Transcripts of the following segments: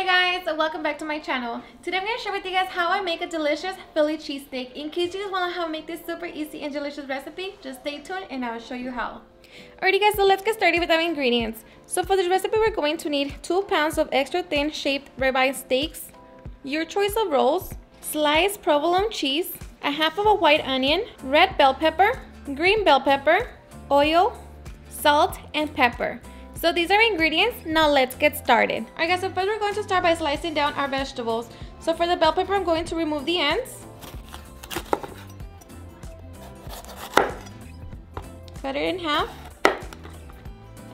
Hi guys, and welcome back to my channel. Today I'm going to share with you guys how I make a delicious Philly cheesesteak. In case you guys want to know how to make this super easy and delicious recipe, just stay tuned and I will show you how. Alrighty guys, so let's get started with our ingredients. So for this recipe we're going to need 2 pounds of extra thin shaped ribeye steaks, your choice of rolls, sliced provolone cheese, a half of a white onion, red bell pepper, green bell pepper, oil, salt, and pepper. So these are ingredients. Now let's get started. Alright guys, so first we're going to start by slicing down our vegetables. So for the bell pepper, I'm going to remove the ends. Cut it in half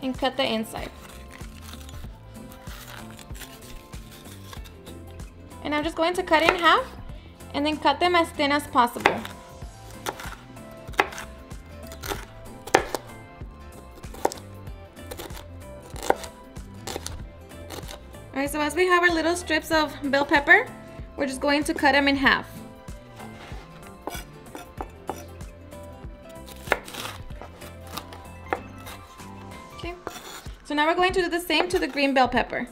and cut the inside. And I'm just going to cut it in half and then cut them as thin as possible. Alright, so as we have our little strips of bell pepper, we're just going to cut them in half. Okay, so now we're going to do the same to the green bell pepper.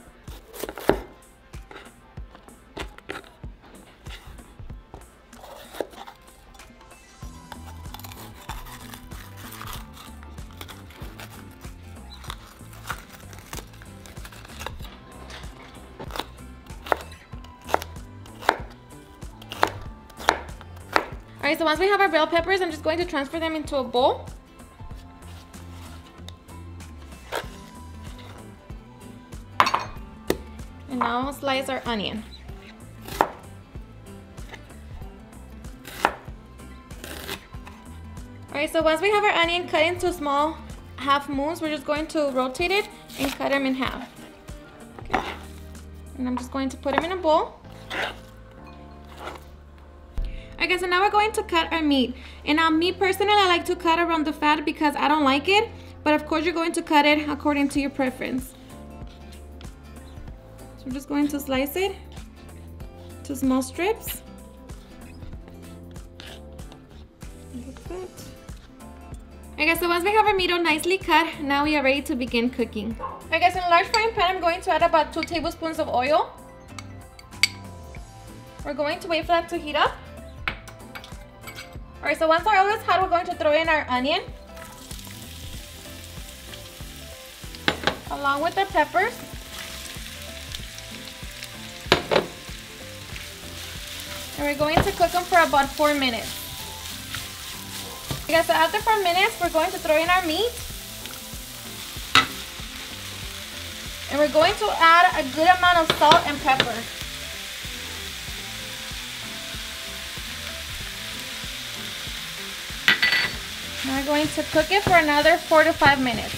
Alright, so once we have our bell peppers, I'm just going to transfer them into a bowl. And now I'll slice our onion. Alright, so once we have our onion cut into small half moons, we're just going to rotate it and cut them in half. Okay. And I'm just going to put them in a bowl. Okay, so now we're going to cut our meat. And me personally, I like to cut around the fat because I don't like it. But of course, you're going to cut it according to your preference. So we're just going to slice it to small strips. Like that. Okay, so once we have our meat all nicely cut, now we are ready to begin cooking. Okay, so in a large frying pan, I'm going to add about 2 tablespoons of oil. We're going to wait for that to heat up. Alright, so once our oil is hot, we're going to throw in our onion, along with the peppers. And we're going to cook them for about 4 minutes. Okay, so after 4 minutes, we're going to throw in our meat. And we're going to add a good amount of salt and pepper. Now we're going to cook it for another 4 to 5 minutes.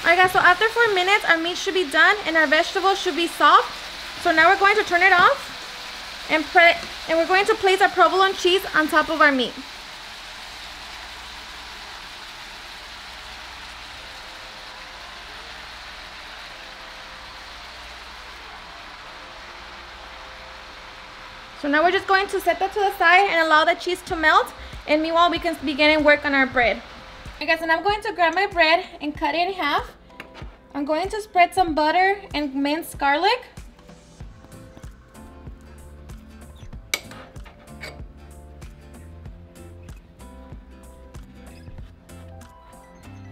Alright guys, so after 4 minutes, our meat should be done and our vegetables should be soft. So now we're going to turn it off and we're going to place our provolone cheese on top of our meat. So now we're just going to set that to the side and allow the cheese to melt. And meanwhile, we can begin and work on our bread. Okay, so now I'm going to grab my bread and cut it in half. I'm going to spread some butter and minced garlic.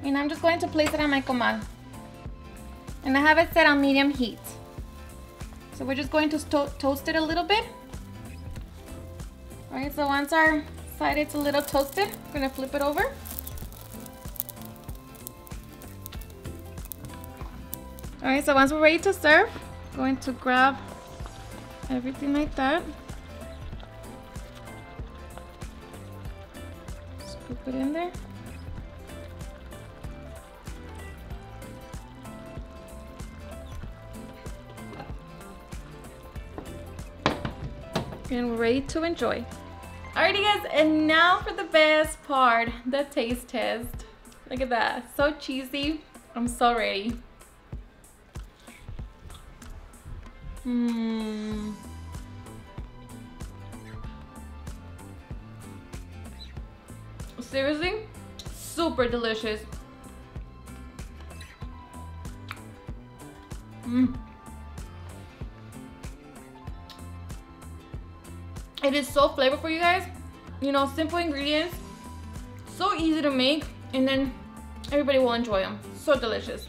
And I'm just going to place it on my comal. And I have it set on medium heat. So we're just going to toast it a little bit. Alright, so once our side is a little toasted, we're going to flip it over. Alright, so once we're ready to serve, I'm going to grab everything like that. Scoop it in there. And we're ready to enjoy. Alrighty guys, and now for the best part, the taste test. Look at that, so cheesy. I'm so ready. Seriously, super delicious. It is so flavorful, you guys. You know, simple ingredients, so easy to make, and then everybody will enjoy them. So delicious.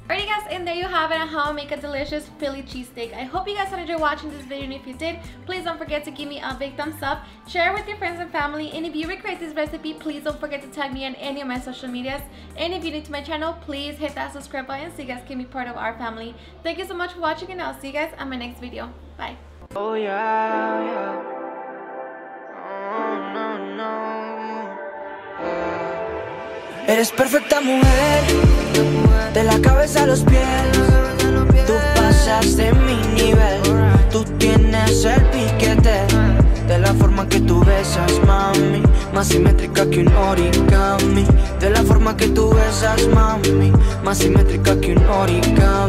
Alrighty guys, and there you have it on how I make a delicious Philly cheesesteak. I hope you guys enjoyed watching this video, and if you did, please don't forget to give me a big thumbs up, share it with your friends and family, and if you recreate this recipe, please don't forget to tag me on any of my social medias. And if you're new to my channel, please hit that subscribe button so you guys can be part of our family. Thank you so much for watching, and I'll see you guys on my next video. Bye. Oh yeah, yeah. Oh, no, no. Eres perfecta mujer, de la cabeza a los pies. Tú pasas de mi nivel, tú tienes el piquete. De la forma que tú besas, mami, más simétrica que un origami. De la forma que tú besas, mami, más simétrica que un origami.